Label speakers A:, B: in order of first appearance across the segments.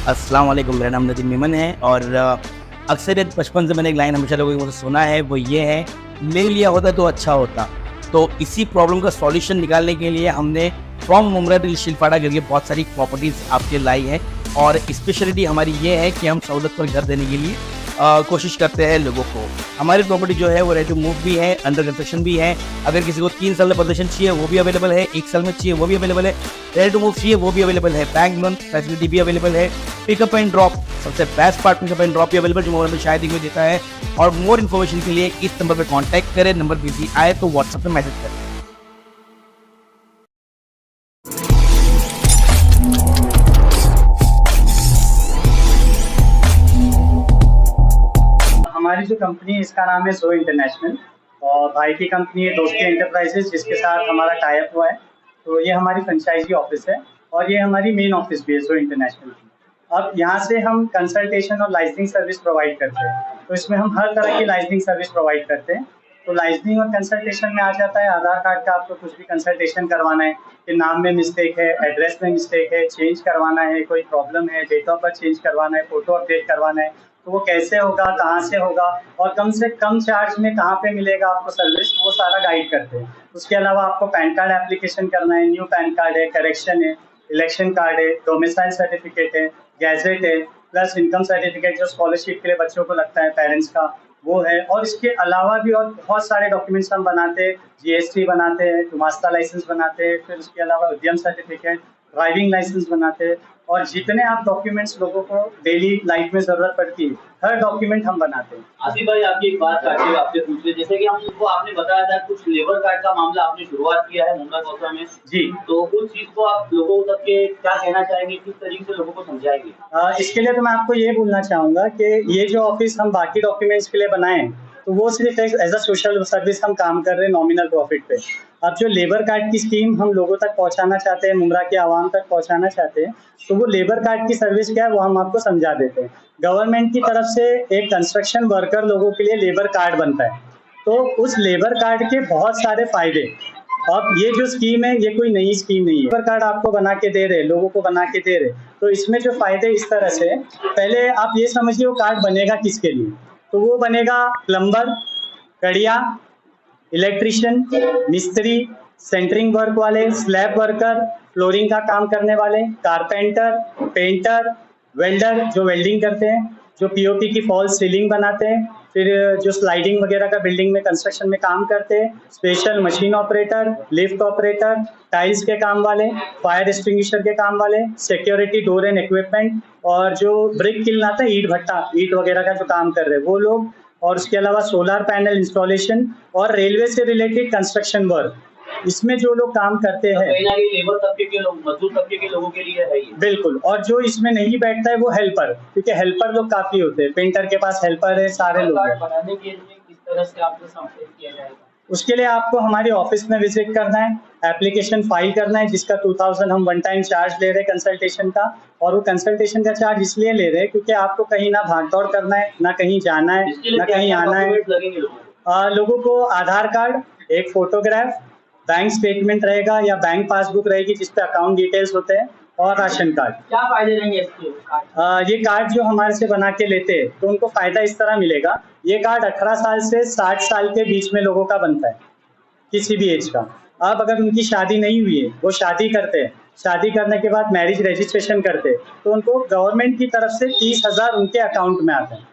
A: अस्सलाम वालेकुम, मेरा नाम नदीम मेमन है और अक्सरियत बचपन से मैंने एक लाइन हमेशा लोगों के मुझसे सुना है, वो ये है, ले लिया होता तो अच्छा होता। तो इसी प्रॉब्लम का सॉल्यूशन निकालने के लिए हमने फ्रॉम मुमरा दिल शिलफाड़ा करके बहुत सारी प्रॉपर्टीज़ आपके लाई है और स्पेशलिटी हमारी ये है कि हम सहूलत पर घर देने के लिए कोशिश करते हैं लोगों को। हमारी प्रॉपर्टी जो है वो रेडी टू मूव भी है, अंडर कंस्ट्रक्शन भी है। अगर किसी को 3 साल में पोजीशन चाहिए वो भी अवेलेबल है, 1 साल में चाहिए वो भी अवेलेबल है, रेडी टू मूव चाहिए वो भी अवेलेबल है, बैंक लोन फैसिलिटी भी अवेलेबल है, पिकअप एंड ड्रॉप, सबसे best part pickup and drop भी अवेलेबल जो मोबाइल में शायद ही कोई देता है। और मोर इन्फॉर्मेशन के लिए इस नंबर पर कॉन्टैक्ट करें, नंबर बिजी आए तो व्हाट्सएप पे मैसेज करें।
B: हमारी जो कंपनी है इसका नाम है सो इंटरनेशनल और भाई की कंपनी है दोस्ती एंटरप्राइजेज जिसके साथ हमारा टाई अप हुआ है। तो ये हमारी फ्रेंचाइजी ऑफिस है और ये हमारी मेन ऑफिस भी है सो इंटरनेशनल की। अब यहाँ से हम कंसल्टेशन और लाइसेंसिंग सर्विस प्रोवाइड करते हैं। तो इसमें हम हर तरह की लाइसेंसिंग सर्विस प्रोवाइड करते हैं। तो लाइसेंसिंग और कंसल्टेशन में आ जाता है आधार कार्ड का आपको कुछ भी कंसल्टेशन करवाना है कि नाम में मिस्टेक है, एड्रेस में मिस्टेक है, चेंज करवाना है, कोई प्रॉब्लम है, डेट ऑफ बर्थ चेंज करवाना है, फोटो अपडेट करवाना है, तो वो कैसे होगा, कहाँ से होगा और कम से कम चार्ज में कहाँ पे मिलेगा आपको सर्विस, वो सारा गाइड करते हैं। उसके अलावा आपको पैन कार्ड एप्लीकेशन करना है, न्यू पैन कार्ड है, करेक्शन है, इलेक्शन कार्ड है, डोमिसाइल सर्टिफिकेट है, गैजेट है, प्लस इनकम सर्टिफिकेट जो स्कॉलरशिप के लिए बच्चों को लगता है पेरेंट्स का, वो है। और इसके अलावा भी और बहुत सारे डॉक्यूमेंट्स हम बनाते हैं, जीएसटी बनाते हैं, गुमास्ता लाइसेंस बनाते हैं, फिर उसके अलावा उद्यम सर्टिफिकेट, ड्राइविंग लाइसेंस बनाते हैं और जितने आप डॉक्यूमेंट्स लोगों को डेली लाइफ में जरूरत पड़ती है हर डॉक्यूमेंट हम बनाते हैं।
C: आसिफ भाई, आपकी एक बात काटिए, आपसे पूछ ले, जैसे कि हमको आपने बताया था कुछ लेबर कार्ड का मामला आपने शुरुआत किया है मुंबई कौशा में
B: जी,
C: तो उस चीज को आप लोगों तक के क्या कहना चाहेंगे, किस तरीके से लोगों को समझाएंगे?
B: इसके लिए तो मैं आपको ये बोलना चाहूँगा कि ये जो ऑफिस हम बाकी डॉक्यूमेंट्स के लिए बनाए तो वो सिर्फ एज अ सोशल सर्विस हम काम कर रहे हैं नॉमिनल प्रॉफिट पे। अब जो लेबर कार्ड की स्कीम हम लोगों तक पहुंचाना चाहते हैं, मुमरा की आवाम तक पहुंचाना चाहते हैं, तो वो लेबर कार्ड की सर्विस क्या है वो हम आपको समझा देते हैं। गवर्नमेंट की तरफ से एक कंस्ट्रक्शन वर्कर लोगों के लिए लेबर कार्ड बनता है, तो उस लेबर कार्ड के बहुत सारे फायदे। अब ये जो स्कीम है ये कोई नई स्कीम नहीं है, लेबर कार्ड आपको बना के दे रहे, लोगों को बना के दे रहे, तो इसमें जो फायदे इस तरह से, पहले आप ये समझिए वो कार्ड बनेगा किसके लिए, तो वो बनेगा प्लम्बर, कड़िया, इलेक्ट्रिशियन, मिस्त्री, सेंटरिंग वर्क वाले, स्लैब वर्कर, फ्लोरिंग का काम करने वाले, कारपेंटर, पेंटर, वेल्डर जो वेल्डिंग करते हैं, जो पीओपी की फॉल्स सीलिंग बनाते हैं, फिर जो स्लाइडिंग वगैरह का बिल्डिंग में कंस्ट्रक्शन में काम करते हैं, special machine operator, lift operator, tiles के काम वाले, फायर एक्सटिंग्विशर के काम वाले, सिक्योरिटी डोर एंड इक्विपमेंट, और जो ब्रिक किल्न आता है, ईट भट्टा, ईट वगैरह का जो काम कर रहे हैं वो लोग, और उसके अलावा सोलर पैनल इंस्टॉलेशन और रेलवे से रिलेटेड कंस्ट्रक्शन वर्क, इसमें जो लोग काम करते हैं
C: कहीं ना कहीं लेबर तबके के लोग, मजदूर तबके के लोगों के लिए है ये।
B: बिल्कुल। और जो इसमें नहीं बैठता है वो हेल्पर, क्योंकि हेल्पर लोग काफी होते हैं, पेंटर के पास हेल्पर है, सारे लोग हैं।
C: बनाने के लिए किस तरह से आपको संपर्क किया जाएगा?
B: उसके लिए आपको हमारी ऑफिस में विजिट करना है, एप्लीकेशन फाइल करना है, जिसका 2000 हम वन टाइम चार्ज ले रहे हैं कंसल्टेशन का। और वो कंसल्टेशन का चार्ज इसलिए ले रहे हैं क्योंकि आपको कहीं ना भाग दौड़ करना है, ना कहीं जाना है, ना कहीं आना है। लोगों को आधार कार्ड, एक फोटोग्राफ, बैंक स्टेटमेंट रहेगा या बैंक पासबुक रहेगी जिसपे अकाउंट डिटेल्स होते हैं, और राशन कार्ड।
C: क्या फायदे रहेंगे इसके?
B: ये कार्ड जो हमारे से बना के लेते हैं तो उनको फायदा इस तरह मिलेगा, ये कार्ड 18 साल से 60 साल के बीच में लोगों का बनता है, किसी भी एज का। अब अगर उनकी शादी नहीं हुई है, वो शादी करते हैं, शादी करने के बाद मैरिज रजिस्ट्रेशन करते हैं, तो उनको गवर्नमेंट की तरफ से 30,000 उनके अकाउंट में आते हैं।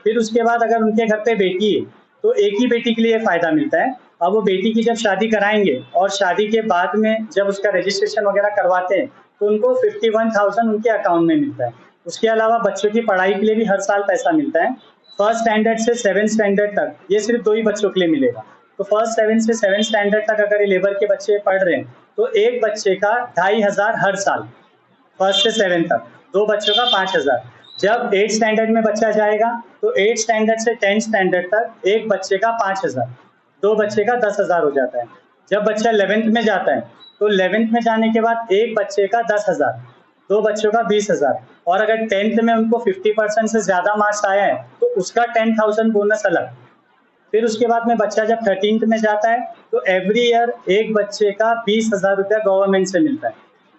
B: फिर उसके बाद अगर उनके घर पे बेटी है तो एक ही बेटी के लिए फायदा मिलता है। अब वो बेटी की जब शादी कराएंगे और शादी के बाद में जब उसका रजिस्ट्रेशन वगैरह करवाते हैं तो उनको 51,000 उनके अकाउंट में मिलता है। उसके अलावा बच्चों की पढ़ाई के लिए भी हर साल पैसा मिलता है। फर्स्ट स्टैंडर्ड से 7th स्टैंडर्ड तक ये सिर्फ 2 ही बच्चों के लिए मिलेगा। तो फर्स्ट 7 से 7 स्टैंडर्ड तक अगर ये लेबर के बच्चे पढ़ रहे हैं तो एक बच्चे का 2,500 हर साल, फर्स्ट से 7 तक, 2 बच्चों का 5,000। जब 8 स्टैंडर्ड में बच्चा जाएगा तो 8 स्टैंडर्ड से 10 स्टैंडर्ड तक एक बच्चे का 5,000, 2 बच्चे का 10,000 हो जाता है। जब बच्चा 11th में जाता है तो 11th में जाने के बाद एक बच्चे का 10,000, 2 बच्चों का 20,000, और अगर 10th में उनको 50% से ज़्यादा मार्क्स आया है तो उसका 10,000 बोनस अलग। फिर उसके बाद में बच्चा जब 13th में जाता है तो एवरी ईयर एक बच्चे का 20,000 रुपया गवर्नमेंट से मिलता है।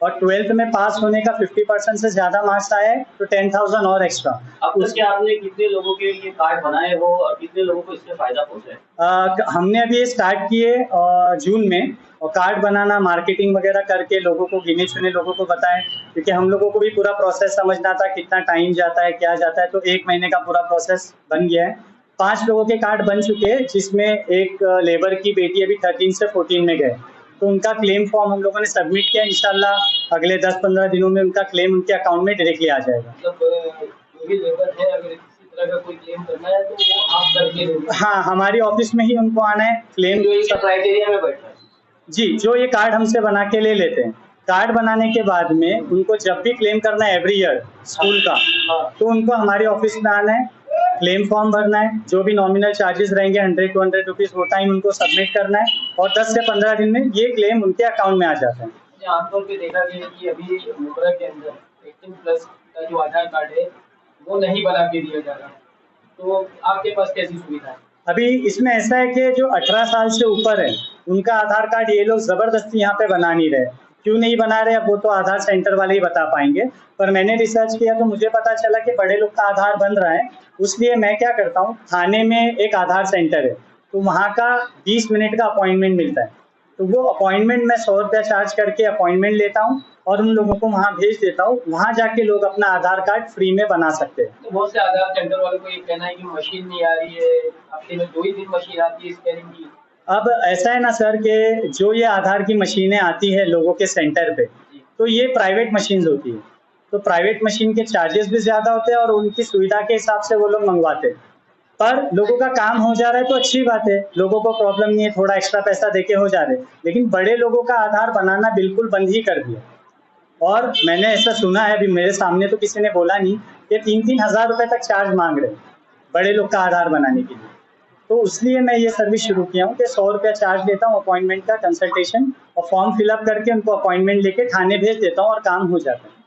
B: और 12th में पास होने का 50% से ज़्यादा मार्क्स आए तो 10,000 और एक्स्ट्रा।
C: अब तक क्या आपने कितने लोगों के ये कार्ड बनाए हो और कितने लोगों को इससे फायदा पहुंचा है?
B: हमने अभी ये स्टार्ट किए जून में, और कार्ड बनाना, मार्केटिंग वगैरह करके लोगों को, गिने चुने लोगों को बताएं, क्योंकि हम लोगों को भी पूरा प्रोसेस समझना था, कितना टाइम जाता है, क्या जाता है। तो 1 महीने का पूरा प्रोसेस बन गया है। 5 लोगों के कार्ड बन चुके हैं, जिसमें एक लेबर की बेटी अभी 13 से 14 में गए, तो उनका क्लेम फॉर्म हम लोगों ने सबमिट किया। इंशाल्लाह अगले 10-15 दिनों में उनका क्लेम उनके अकाउंट में डायरेक्टली आ जाएगा।
C: मतलब जो भी लेबर है, अगर किसी तरह का कोई क्लेम करना है तो वो आप करके दोगे?
B: हाँ, हमारी ऑफिस में ही उनको आना है, क्लेम
C: जो ये क्राइटेरिया में बैठ रहा है।
B: जी, जो ये कार्ड हमसे बना के ले लेते हैं, कार्ड बनाने के बाद में उनको जब भी क्लेम करना है एवरी ईयर स्कूल का, तो उनको हमारे ऑफिस में आना है, क्लेम फॉर्म भरना है, जो भी नॉमिनल चार्जेस रहेंगे 100-200 रुपीज़, वो टाइम उनको सबमिट करना है, और 10 से 15 दिन में ये क्लेम उनके अकाउंट में आ जाता है।
C: आमतौर पे देखा गया है कि अभी मुद्रा के अंदर 18+ का जो आधार कार्ड है वो नहीं बना के दिया जा रहा है, तो आपके पास कैसी सुविधा है?
B: अभी इसमें ऐसा है कि जो 18 साल से ऊपर है उनका आधार कार्ड ये लोग जबरदस्ती यहाँ पे बना नहीं रहे। क्यों नहीं बना रहे, अब वो तो आधार सेंटर वाले ही बता पाएंगे, पर मैंने रिसर्च किया तो मुझे पता चला कि बड़े लोग का आधार बन रहा है। इसलिए मैं क्या करता हूँ, थाने में एक आधार सेंटर है, तो वहाँ का 20 मिनट का अपॉइंटमेंट मिलता है, तो वो अपॉइंटमेंट मैं 100 रुपया चार्ज करके अपॉइंटमेंट लेता हूँ और उन लोगों को वहाँ भेज देता हूँ। वहाँ जाके लोग अपना आधार कार्ड फ्री में बना सकते हैं।
C: तो बहुत से आधार सेंटर वालों को ये कहना है कि मशीन नहीं आ रही है, हफ्ते में 2 ही दिन मशीन आती है स्कैनिंग की।
B: अब ऐसा है ना सर कि जो ये आधार की मशीनें आती है लोगों के सेंटर पे, तो ये प्राइवेट मशीन्स होती है, तो प्राइवेट मशीन के चार्जेस भी ज़्यादा होते हैं और उनकी सुविधा के हिसाब से वो लोग मंगवाते हैं। पर लोगों का काम हो जा रहा है तो अच्छी बात है, लोगों को प्रॉब्लम नहीं है, थोड़ा एक्स्ट्रा पैसा देके हो जा रहे हैं। लेकिन बड़े लोगों का आधार बनाना बिल्कुल बंद ही कर दिया, और मैंने ऐसा सुना है, अभी मेरे सामने तो किसी ने बोला नहीं, कि 3-3 हज़ार रुपये तक चार्ज मांग रहे हैं बड़े लोग का आधार बनाने के लिए। तो इसलिए मैं ये सर्विस शुरू किया हूँ कि 100 रुपया चार्ज लेता हूँ अपॉइंटमेंट का, कंसल्टेशन, और फॉर्म फिलअप करके उनको अपॉइंटमेंट लेके थाने भेज देता हूँ और काम हो जाता है।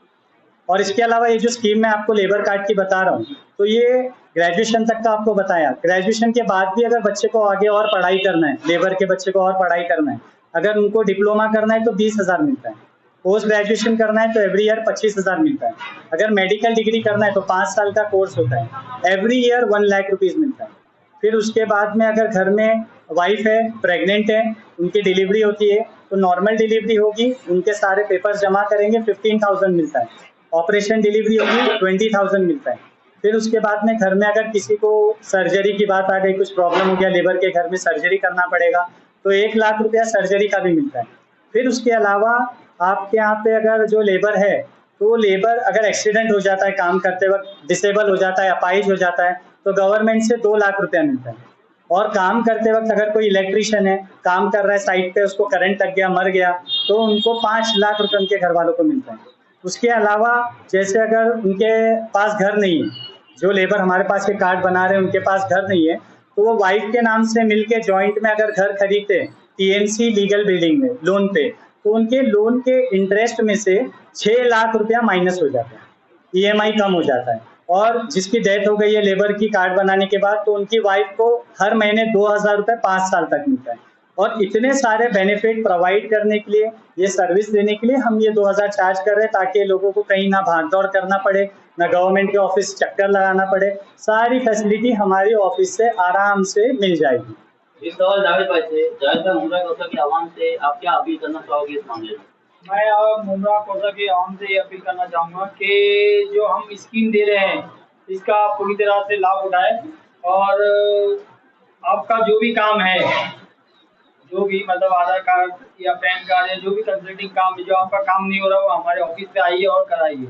B: और इसके अलावा ये जो स्कीम मैं आपको लेबर कार्ड की बता रहा हूँ, तो ये ग्रेजुएशन तक का आपको बताया। ग्रेजुएशन के बाद भी अगर बच्चे को आगे और पढ़ाई करना है, लेबर के बच्चे को और पढ़ाई करना है, अगर उनको डिप्लोमा करना है तो 20,000 मिलता है, पोस्ट ग्रेजुएशन करना है तो एवरी ईयर 25,000 मिलता है, अगर मेडिकल डिग्री करना है तो 5 साल का कोर्स होता है, एवरी ईयर 1 लाख रुपीज़ मिलता है। फिर उसके बाद में अगर घर में वाइफ है, प्रेग्नेंट है, उनकी डिलीवरी होती है, तो नॉर्मल डिलीवरी होगी, उनके सारे पेपर्स जमा करेंगे, 15,000 मिलता है। ऑपरेशन डिलीवरी होगी, 20,000 मिलता है। फिर उसके बाद में घर में अगर किसी को सर्जरी की बात आ गई, कुछ प्रॉब्लम हो गया, लेबर के घर में सर्जरी करना पड़ेगा, तो 1 लाख रुपया सर्जरी का भी मिलता है। फिर उसके अलावा आपके यहाँ पे अगर जो लेबर है, तो लेबर अगर एक्सीडेंट हो जाता है काम करते वक्त, डिसेबल हो जाता है, अपाहिज हो जाता है, तो गवर्नमेंट से 2 लाख रुपया मिलता है। और काम करते वक्त अगर कोई इलेक्ट्रिशियन है, काम कर रहा है साइट पे, उसको करंट लग गया, मर गया, तो उनको 5 लाख रुपये उनके घर वालों को मिलता है। उसके अलावा जैसे अगर उनके पास घर नहीं है, जो लेबर हमारे पास ये कार्ड बना रहे हैं उनके पास घर नहीं है, तो वो वाइफ के नाम से मिलके जॉइंट में अगर घर खरीदते हैं टीएनसी लीगल बिल्डिंग में लोन पे, तो उनके लोन के इंटरेस्ट में से 6 लाख रुपया माइनस हो जाता है, ईएमआई कम हो जाता है। और जिसकी डेथ हो गई है लेबर की कार्ड बनाने के बाद, तो उनकी वाइफ को हर महीने 2,000 रुपये 5 साल तक मिलता है। और इतने सारे बेनिफिट प्रोवाइड करने के लिए, ये सर्विस देने के लिए हम ये 2,000 चार्ज कर रहे हैं, ताकि लोगों को कहीं ना भाग दौड़ करना पड़े, ना गवर्नमेंट के ऑफिस चक्कर लगाना पड़े। सारी फैसिलिटी हमारी ऑफिस से आराम से मिल जाएगी।
C: इस सवाल जावेद भाई से, जावेद भाई, मुमरा कौसा की आवाम से आप क्या अपील करना चाहोगे इस मामले में?
D: मैं अब मुमरा कौसा की आवाम से ये अपील करना चाहूँगा कि जो हम स्कीम दे रहे हैं इसका पूरी तरह से लाभ उठाएं, और आपका जो भी काम है, जो भी मतलब आधार कार्ड या पैन कार्ड या जो भी कंसल्टिंग काम है, जो आपका काम नहीं हो रहा वो हमारे ऑफिस पे आइए और कराइए।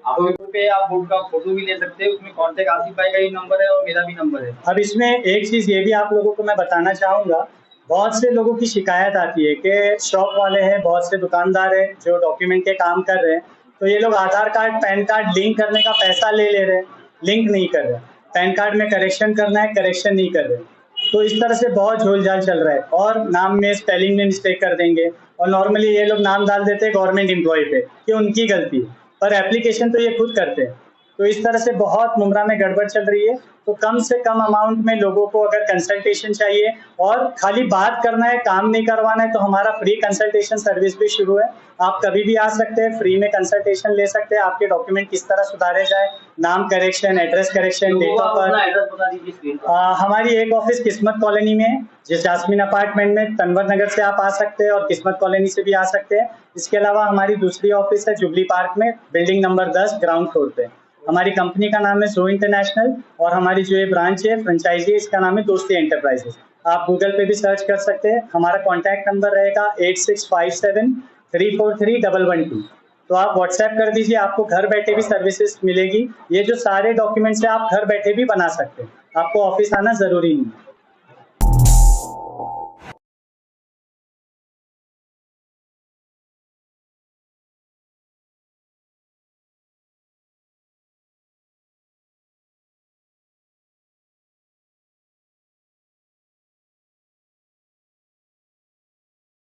D: आप बोर्ड का फोटो भी ले सकते हैं, उसमें कॉन्टेक्ट आसिफ भाई का ही नंबर है और मेरा भी नंबर है।
B: अब इसमें एक चीज़ ये भी आप लोगों को मैं बताना चाहूँगा, बहुत से लोगों की शिकायत आती है कि शॉप वाले हैं, बहुत से दुकानदार हैं जो डॉक्यूमेंट के काम कर रहे हैं, तो ये लोग आधार कार्ड पैन कार्ड लिंक करने का पैसा ले रहे हैं, लिंक नहीं कर रहे। पैन कार्ड में करेक्शन करना है, करेक्शन नहीं कर रहे। तो इस तरह से बहुत झोलझाल चल रहा है, और नाम में स्पेलिंग में मिस्टेक कर देंगे, और नॉर्मली ये लोग नाम डाल देते हैं गवर्नमेंट एम्प्लॉय पे कि उनकी गलती है, पर एप्लीकेशन तो ये खुद करते हैं। तो इस तरह से बहुत मुमरा में गड़बड़ चल रही है। तो कम से कम अमाउंट में लोगों को अगर कंसल्टेशन चाहिए और खाली बात करना है, काम नहीं करवाना है, तो हमारा फ्री कंसल्टेशन सर्विस भी शुरू है। आप कभी भी आ सकते हैं, फ्री में कंसल्टेशन ले सकते हैं। आपके डॉक्यूमेंट किस तरह सुधारे जाए, नाम correction, address correction, date of birth.
C: Address बता दीजिए स्क्रीन पर।
B: हमारी एक ऑफिस किस्मत कॉलोनी में है, जिस जासमीन अपार्टमेंट में, तनवर नगर से आप आ सकते हैं और किस्मत कॉलोनी से भी आ सकते हैं। इसके अलावा हमारी दूसरी ऑफिस है जुबली पार्क में, बिल्डिंग नंबर 10 ग्राउंड फ्लोर पे। हमारी कंपनी का नाम है जो इंटरनेशनल और हमारी जो ये ब्रांच है फ्रेंचाइजी है, इसका नाम है दोस्ती एंटरप्राइजेस। आप गूगल पे भी सर्च कर सकते हैं। हमारा कॉन्टैक्ट नंबर रहेगा 8657343112। तो आप व्हाट्सएप कर दीजिए, आपको घर बैठे भी सर्विसेज मिलेगी। ये जो सारे डॉक्यूमेंट्स हैं आप घर बैठे भी बना सकते हैं, आपको ऑफिस आना जरूरी नहीं है।